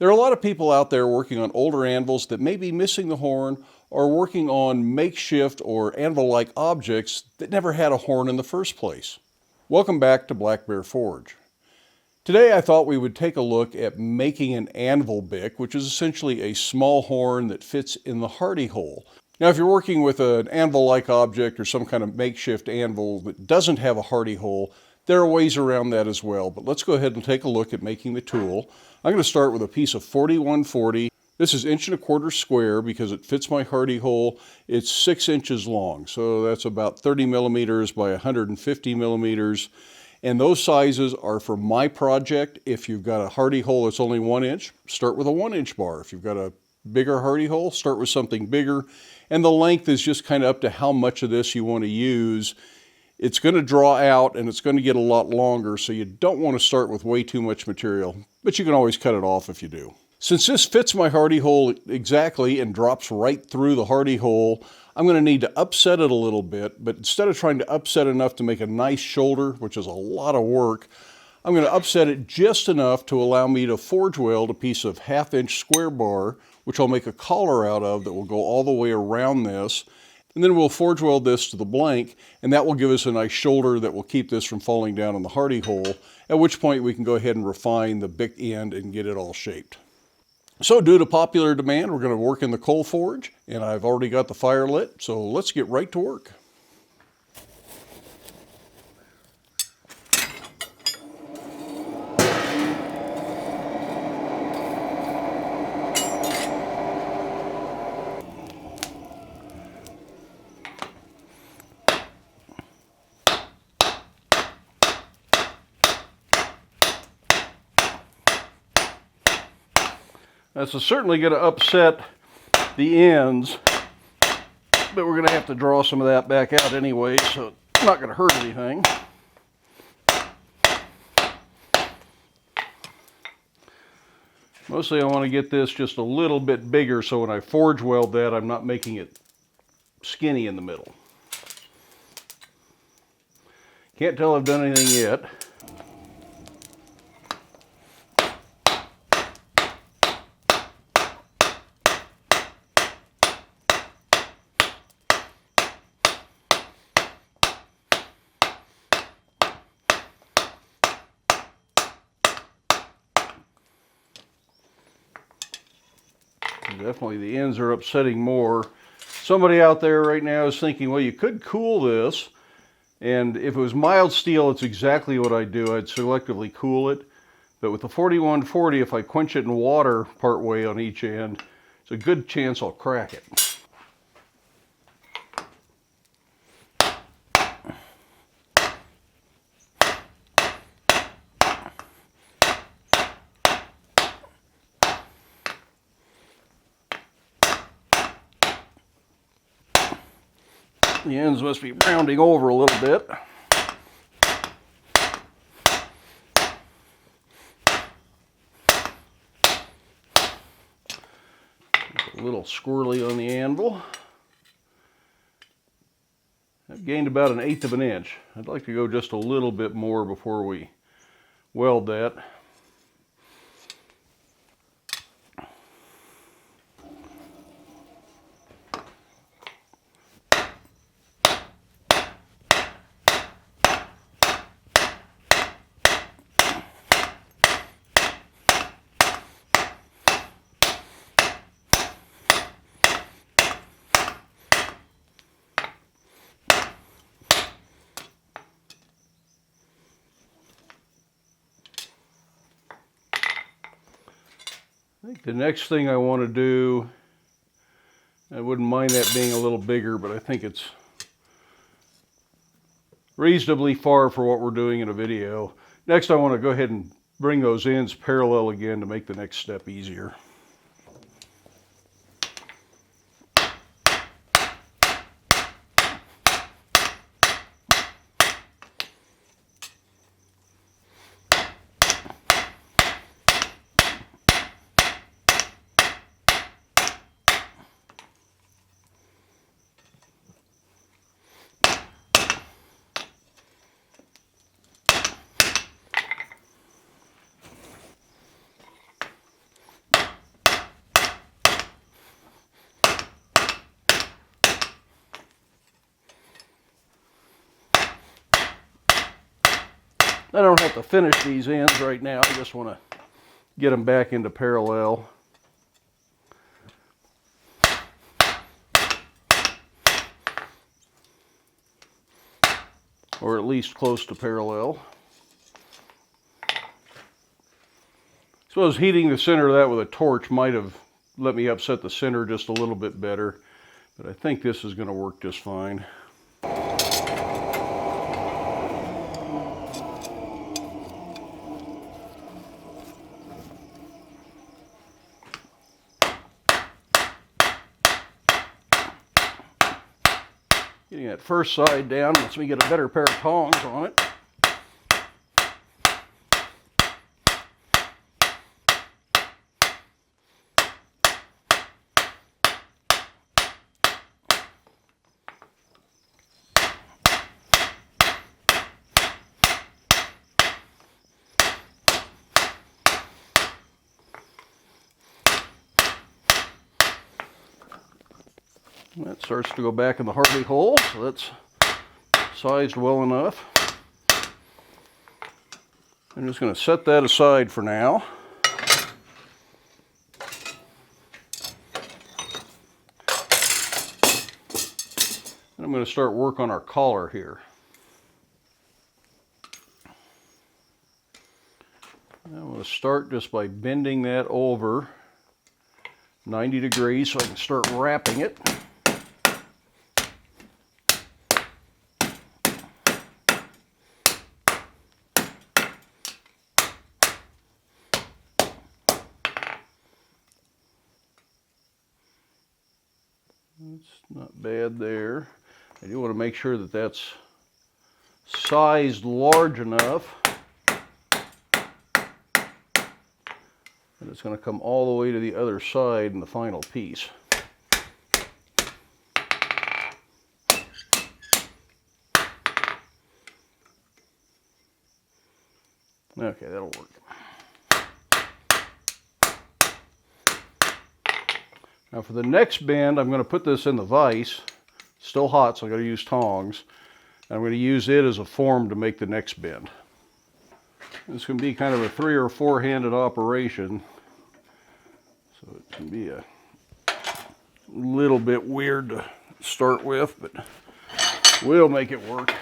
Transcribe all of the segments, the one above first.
There are a lot of people out there working on older anvils that may be missing the horn or working on makeshift or anvil-like objects that never had a horn in the first place. Welcome back to Black Bear Forge. Today I thought we would take a look at making an Anvil Bick, which is essentially a small horn that fits in the hardy hole. Now if you're working with an anvil-like object or some kind of makeshift anvil that doesn't have a hardy hole, there are ways around that as well, but let's go ahead and take a look at making the tool. I'm going to start with a piece of 4140. This is 1¼ inch square because it fits my hardy hole. It's 6 inches long, so that's about 30 millimeters by 150 millimeters. And those sizes are for my project. If you've got a hardy hole that's only 1 inch, start with a 1-inch bar. If you've got a bigger hardy hole, start with something bigger. And the length is just kind of up to how much of this you want to use. It's going to draw out and it's going to get a lot longer, so you don't want to start with way too much material, but you can always cut it off if you do. Since this fits my hardy hole exactly and drops right through the hardy hole, I'm going to need to upset it a little bit, but instead of trying to upset enough to make a nice shoulder, which is a lot of work, I'm going to upset it just enough to allow me to forge weld a piece of 1/2 inch square bar, which I'll make a collar out of that will go all the way around this. And then we'll forge weld this to the blank, and that will give us a nice shoulder that will keep this from falling down in the hardy hole, at which point we can go ahead and refine the bick end and get it all shaped. So due to popular demand, we're going to work in the coal forge, and I've already got the fire lit, so let's get right to work. This is certainly going to upset the ends, but we're going to have to draw some of that back out anyway, so it's not going to hurt anything. Mostly I want to get this just a little bit bigger so when I forge weld that, I'm not making it skinny in the middle. Can't tell I've done anything yet. Definitely the ends are upsetting more. Somebody out there right now is thinking, well, you could cool this, and if it was mild steel, it's exactly what I'd do. I'd selectively cool it. But with the 4140, if I quench it in water part way on each end, it's a good chance I'll crack it. The ends must be rounding over a little bit. A little squirrely on the anvil. I've gained about 1/8 inch. I'd like to go just a little bit more before we weld that. I think the next thing I want to do, I wouldn't mind that being a little bigger, but I think it's reasonably far for what we're doing in a video. Next, I want to go ahead and bring those ends parallel again to make the next step easier. I don't have to finish these ends right now. I just want to get them back into parallel. Or at least close to parallel. I suppose heating the center of that with a torch might have let me upset the center just a little bit better, but I think this is going to work just fine. Getting that first side down lets me get a better pair of tongs on it. That starts to go back in the Hartley hole, so that's sized well enough. I'm just going to set that aside for now. And I'm going to start work on our collar here. I'm going to start just by bending that over 90 degrees so I can start wrapping it. It's not bad there. I do want to make sure that that's sized large enough that it's going to come all the way to the other side in the final piece. Okay, that'll work. Now for the next bend, I'm going to put this in the vise. It's still hot, so I'm going to use tongs. And I'm going to use it as a form to make the next bend. This can be kind of a 3- or 4-handed operation. So it can be a little bit weird to start with, but we'll make it work.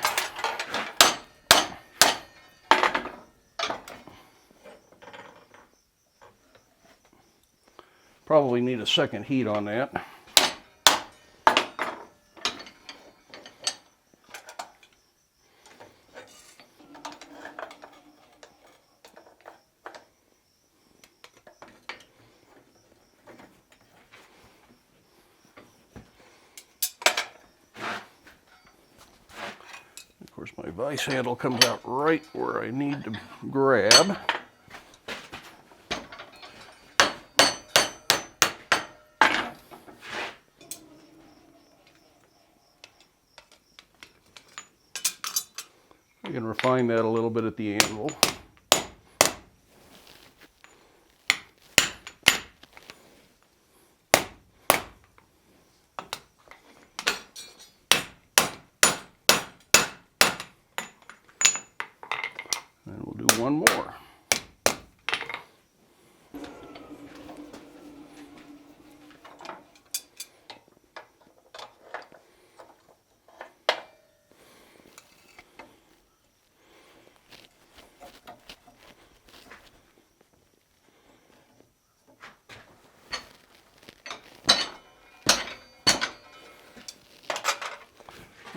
Probably need a second heat on that. Of course, my vise handle comes out right where I need to grab. I can refine that a little bit at the anvil. And we'll do one more.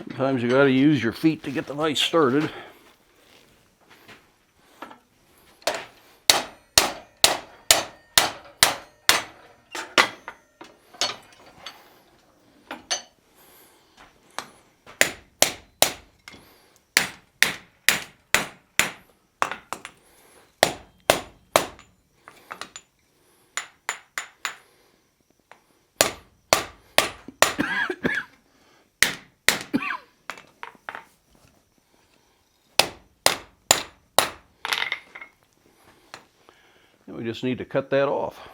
Sometimes you got to use your feet to get the vise started. And we just need to cut that off.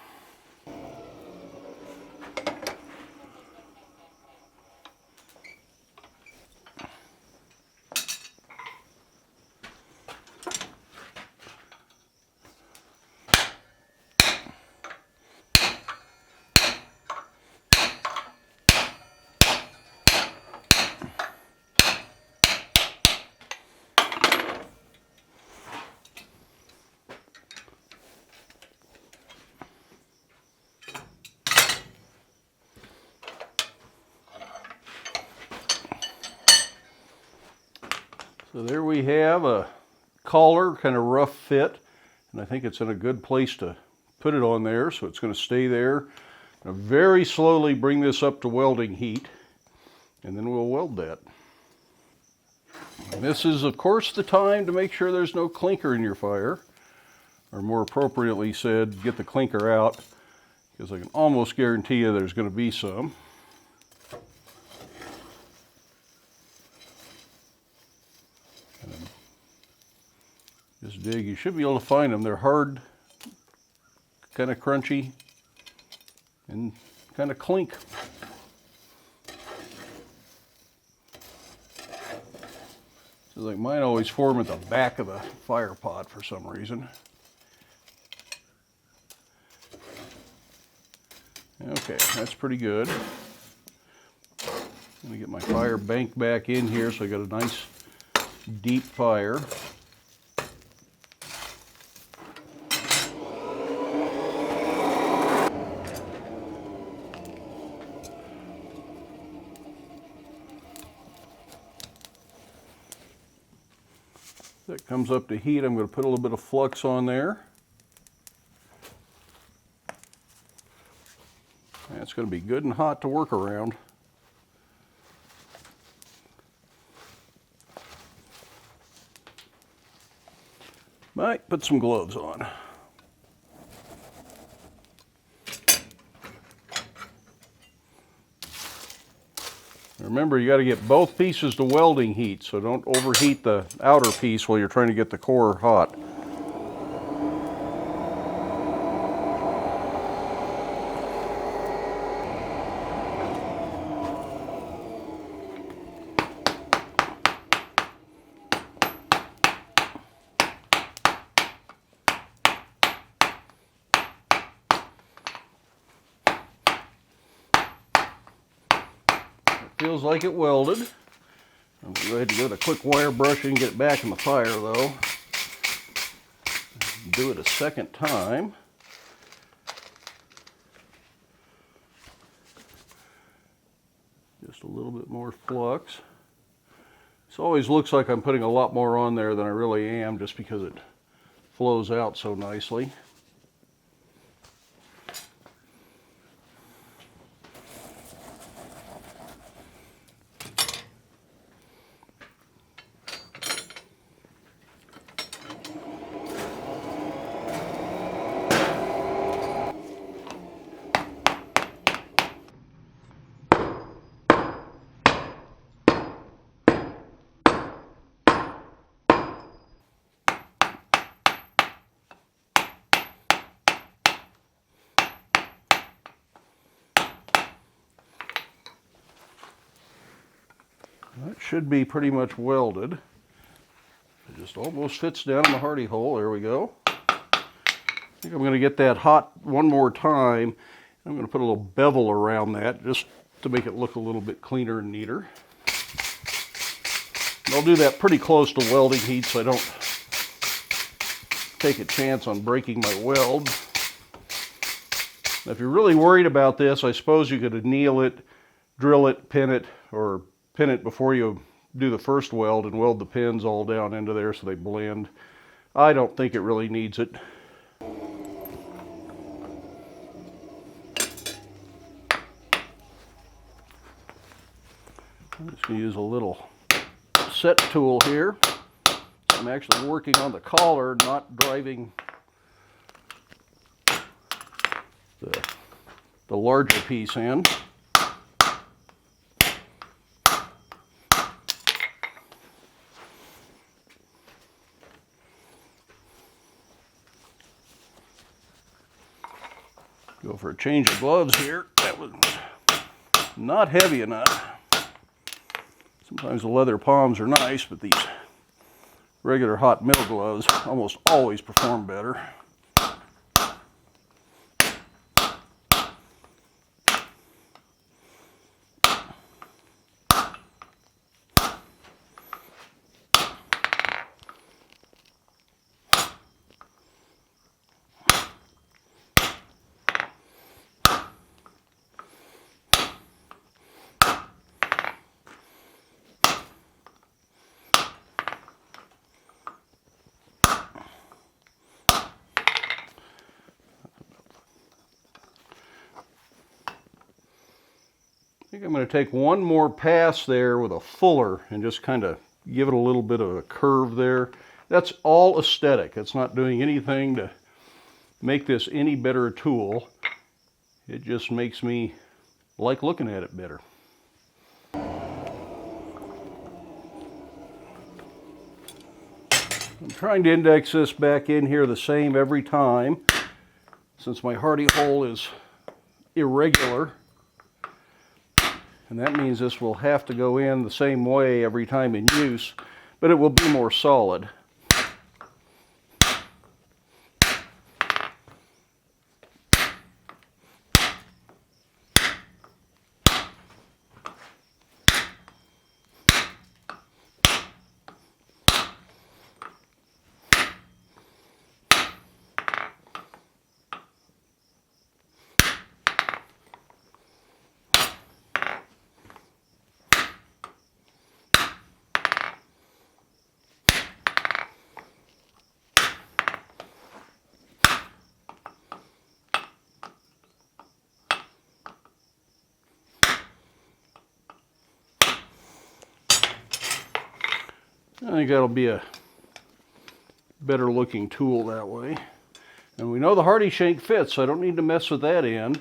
So there we have a collar, kind of rough fit, and I think it's in a good place to put it on there, so it's going to stay there. Now very slowly bring this up to welding heat, and then we'll weld that. And this is, of course, the time to make sure there's no clinker in your fire, or more appropriately said, get the clinker out, because I can almost guarantee you there's going to be some. Just dig. You should be able to find them. They're hard, kind of crunchy, and kind of clink. So like mine always form at the back of the fire pot for some reason. Okay, that's pretty good. I'm going to get my fire banked back in here so I got a nice deep fire. That comes up to heat, I'm going to put a little bit of flux on there. That's going to be good and hot to work around. Might put some gloves on. Remember, you got to get both pieces to welding heat, so don't overheat the outer piece while you're trying to get the core hot. Feels like it welded. I'm going to go ahead and give it a quick wire brush and get it back in the fire though. Do it a second time. Just a little bit more flux. This always looks like I'm putting a lot more on there than I really am, just because it flows out so nicely. That should be pretty much welded. It just almost fits down in the hardy hole. There we go. I think I'm going to get that hot one more time. I'm going to put a little bevel around that just to make it look a little bit cleaner and neater. And I'll do that pretty close to welding heat so I don't take a chance on breaking my weld. Now, if you're really worried about this, I suppose you could anneal it, drill it, pin it, or pin it before you do the first weld and weld the pins all down into there so they blend. I don't think it really needs it. I'm just going to use a little set tool here. I'm actually working on the collar, not driving the larger piece in. Go for a change of gloves here. That was not heavy enough. Sometimes the leather palms are nice, but these regular hot mill gloves almost always perform better. think I'm going to take one more pass there with a fuller and just kind of give it a little bit of a curve there. That's all aesthetic. It's not doing anything to make this any better a tool. It just makes me like looking at it better. I'm trying to index this back in here the same every time, since my hardy hole is irregular. And that means this will have to go in the same way every time in use, but it will be more solid. I think that'll be a better looking tool that way. And we know the hardy shank fits, so I don't need to mess with that end.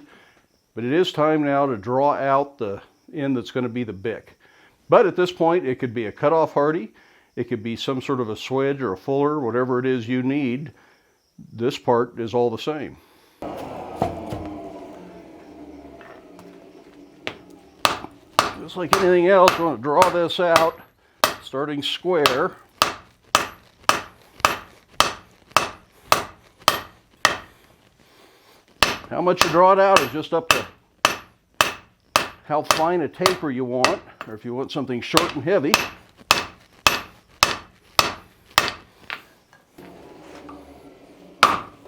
But it is time now to draw out the end that's going to be the bick. But at this point, it could be a cutoff hardy. It could be some sort of a swedge or a fuller, whatever it is you need. This part is all the same. Just like anything else, I want to draw this out, starting square. How much you draw it out is just up to how fine a taper you want, or if you want something short and heavy.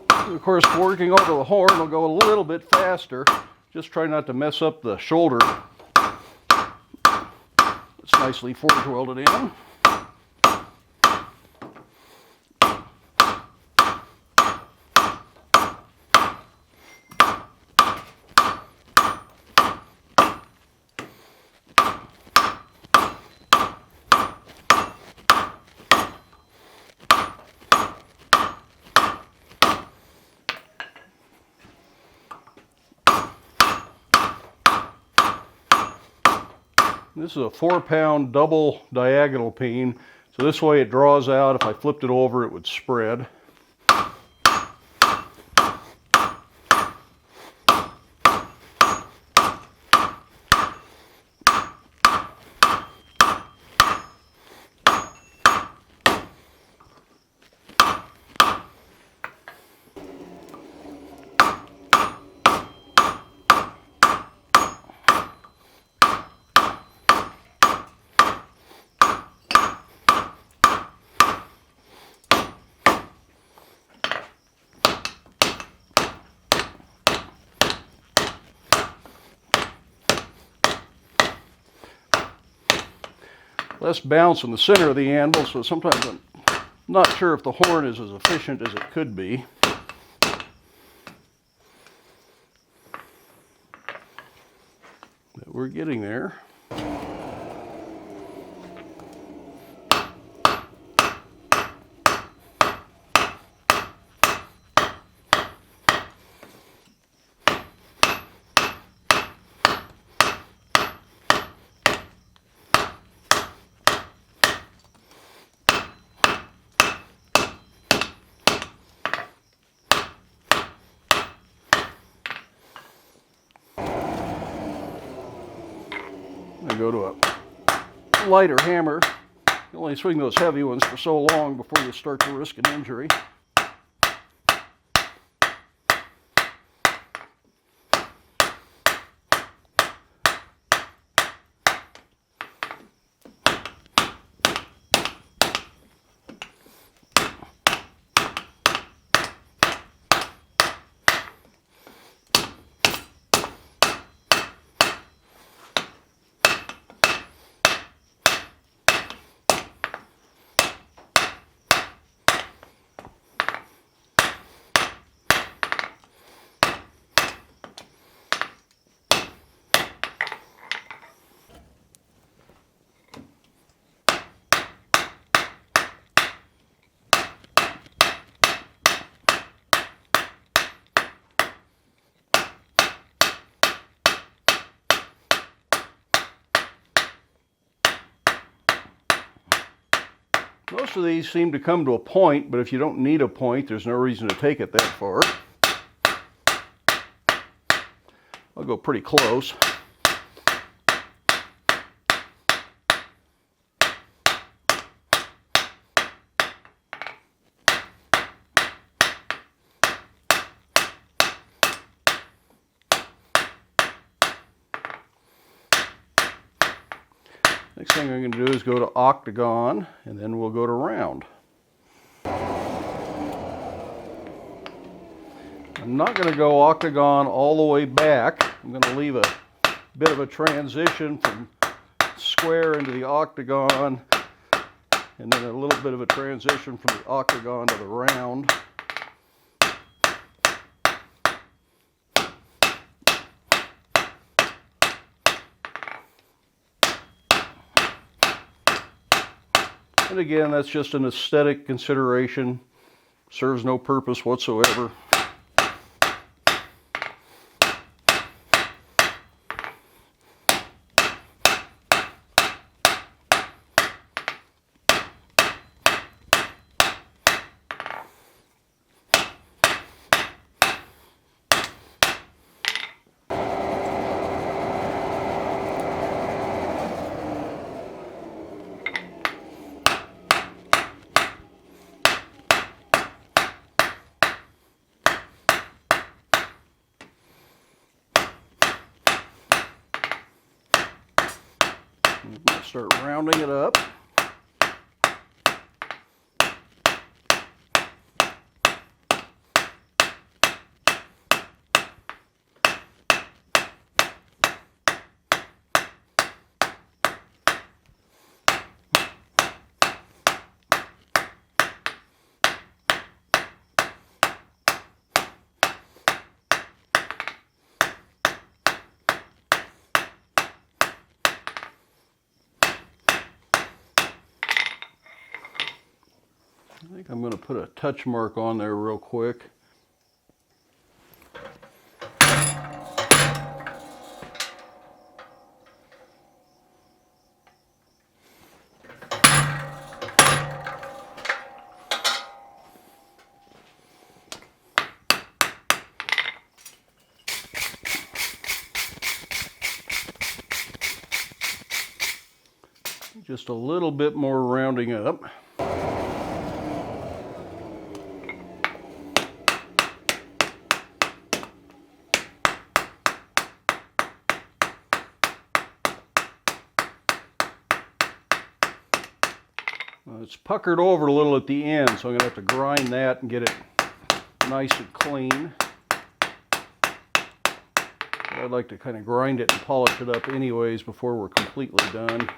Of course, working over the horn will go a little bit faster. Just try not to mess up the shoulder. It's nicely forge welded in. This is a 4-pound double diagonal peen, so this way it draws out. If I flipped it over, it would spread. Less bounce in the center of the anvil, so sometimes I'm not sure if the horn is as efficient as it could be. But we're getting there. I go to a lighter hammer. You only swing those heavy ones for so long before you start to risk an injury. Most of these seem to come to a point, but if you don't need a point, there's no reason to take it that far. I'll go pretty close. Next thing I'm going to do is go to octagon, and then we'll go to round. I'm not going to go octagon all the way back. I'm going to leave a bit of a transition from square into the octagon, and then a little bit of a transition from the octagon to the round. And again, that's just an aesthetic consideration. Serves no purpose whatsoever. Start rounding it up. I think I'm going to put a touch mark on there real quick. Just a little bit more rounding up. It's puckered over a little at the end, so I'm going to have to grind that and get it nice and clean. I'd like to kind of grind it and polish it up anyways before we're completely done.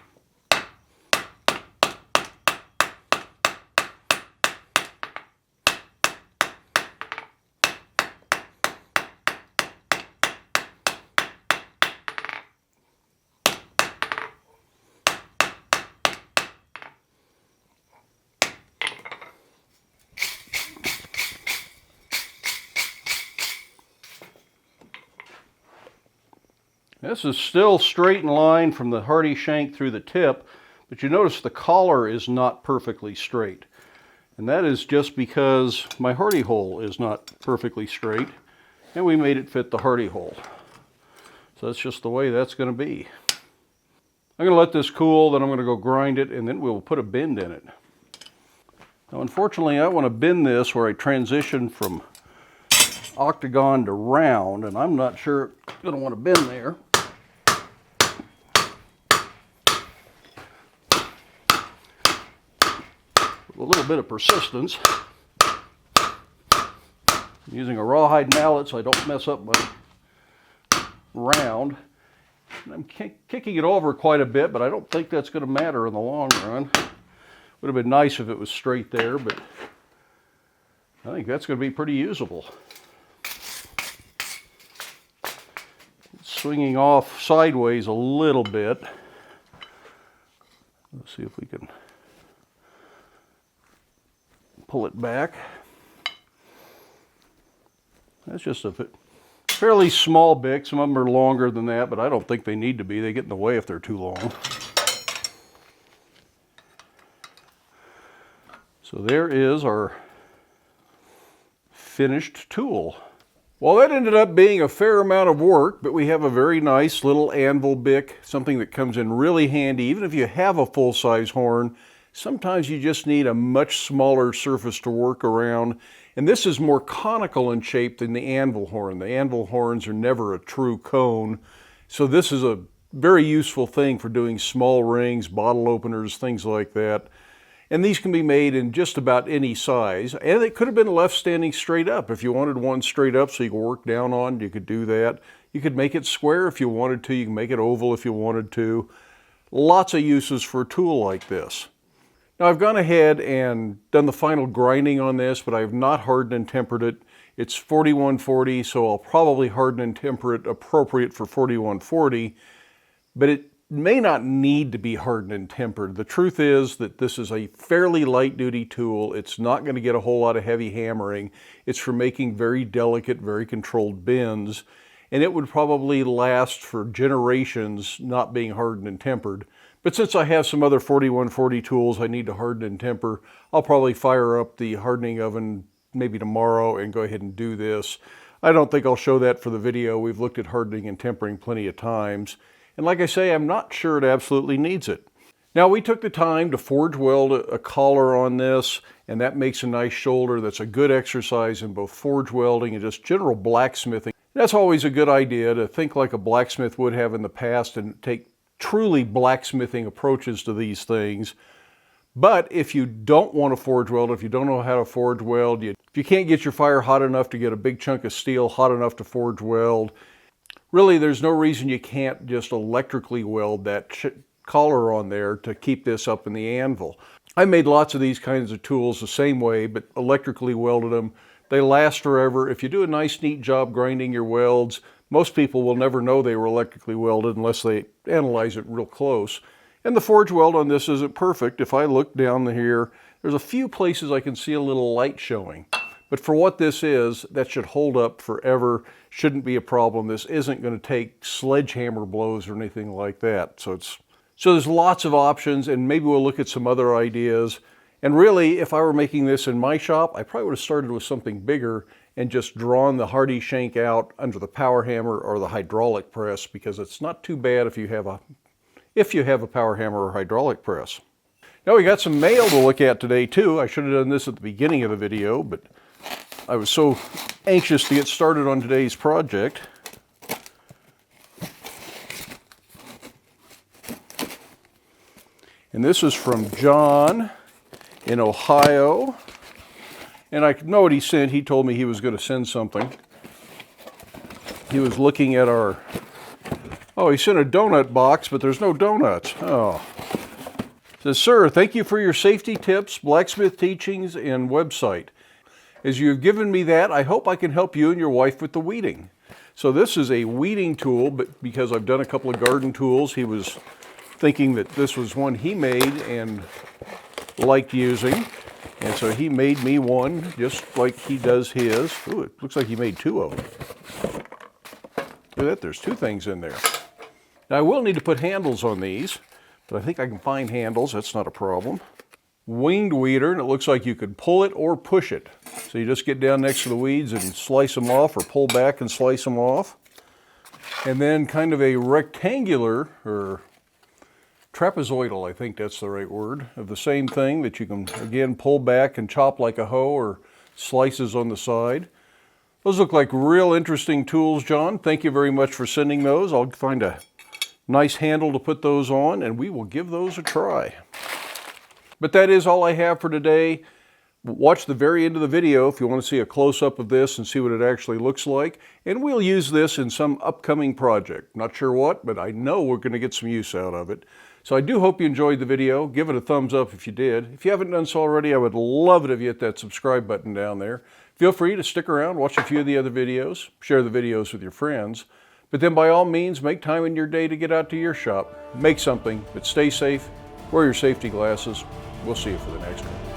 This is still straight in line from the hardy shank through the tip, but you notice the collar is not perfectly straight. And that is just because my hardy hole is not perfectly straight, and we made it fit the hardy hole. So that's just the way that's going to be. I'm going to let this cool, then I'm going to go grind it, and then we'll put a bend in it. Now unfortunately I want to bend this where I transition from octagon to round, and I'm not sure I'm going to want to bend there. A little bit of persistence. I'm using a rawhide mallet so I don't mess up my round. And I'm kicking it over quite a bit, but I don't think that's going to matter in the long run. Would have been nice if it was straight there, but I think that's going to be pretty usable. It's swinging off sideways a little bit. Let's see if we can pull it back. That's just a fairly small bick. Some of them are longer than that, but I don't think they need to be. They get in the way if they're too long. So there is our finished tool. Well, that ended up being a fair amount of work, but we have a very nice little Anvil Bick, something that comes in really handy. Even if you have a full-size horn, sometimes you just need a much smaller surface to work around. And this is more conical in shape than the anvil horn. The anvil horns are never a true cone. So this is a very useful thing for doing small rings, bottle openers, things like that. And these can be made in just about any size. And it could have been left standing straight up. If you wanted one straight up so you could work down on, you could do that. You could make it square if you wanted to. You can make it oval if you wanted to. Lots of uses for a tool like this. Now I've gone ahead and done the final grinding on this, but I have not hardened and tempered it. It's 4140, so I'll probably harden and temper it appropriate for 4140, but it may not need to be hardened and tempered. The truth is that this is a fairly light duty tool. It's not going to get a whole lot of heavy hammering. It's for making very delicate, very controlled bends, and it would probably last for generations not being hardened and tempered. But since I have some other 4140 tools I need to harden and temper, I'll probably fire up the hardening oven maybe tomorrow and go ahead and do this. I don't think I'll show that for the video. We've looked at hardening and tempering plenty of times. And like I say, I'm not sure it absolutely needs it. Now we took the time to forge weld a collar on this, and that makes a nice shoulder. That's a good exercise in both forge welding and just general blacksmithing. That's always a good idea, to think like a blacksmith would have in the past and take truly blacksmithing approaches to these things. But if you don't want to forge weld, if you don't know how to forge weld, if you can't get your fire hot enough to get a big chunk of steel hot enough to forge weld, really there's no reason you can't just electrically weld that collar on there to keep this up in the anvil. I made lots of these kinds of tools the same way, but electrically welded them. They last forever. If you do a nice neat job grinding your welds, most people will never know they were electrically welded unless they analyze it real close. And the forge weld on this isn't perfect. If I look down here, there's a few places I can see a little light showing. But for what this is, that should hold up forever. Shouldn't be a problem. This isn't going to take sledgehammer blows or anything like that. So there's lots of options, and maybe we'll look at some other ideas. And really, if I were making this in my shop, I probably would have started with something bigger and just drawn the hardy shank out under the power hammer or the hydraulic press, because it's not too bad if you have a power hammer or hydraulic press. Now we got some mail to look at today too. I should have done this at the beginning of the video, but I was so anxious to get started on today's project. And this is from John in Ohio. And I know what he sent. He told me he was going to send something. He was looking at our... Oh, he sent a donut box, but there's no donuts. Oh. It says, "Sir, thank you for your safety tips, blacksmith teachings, and website. As you have given me that, I hope I can help you and your wife with the weeding." So this is a weeding tool, but because I've done a couple of garden tools, he was thinking that this was one he made and liked using. And so he made me one, just like he does his. Ooh, it looks like he made two of them. Look at that, there's two things in there. Now I will need to put handles on these, but I think I can find handles, that's not a problem. Winged weeder, and it looks like you could pull it or push it. So you just get down next to the weeds and slice them off, or pull back and slice them off. And then kind of a rectangular, or trapezoidal, I think that's the right word, of the same thing that you can, again, pull back and chop like a hoe, or slices on the side. Those look like real interesting tools, John. Thank you very much for sending those. I'll find a nice handle to put those on, and we will give those a try. But that is all I have for today. Watch the very end of the video if you want to see a close-up of this and see what it actually looks like. And we'll use this in some upcoming project. Not sure what, but I know we're going to get some use out of it. So I do hope you enjoyed the video. Give it a thumbs up if you did. If you haven't done so already, I would love it if you hit that subscribe button down there. Feel free to stick around, watch a few of the other videos, share the videos with your friends. But then by all means, make time in your day to get out to your shop. Make something, but stay safe. Wear your safety glasses. We'll see you for the next one.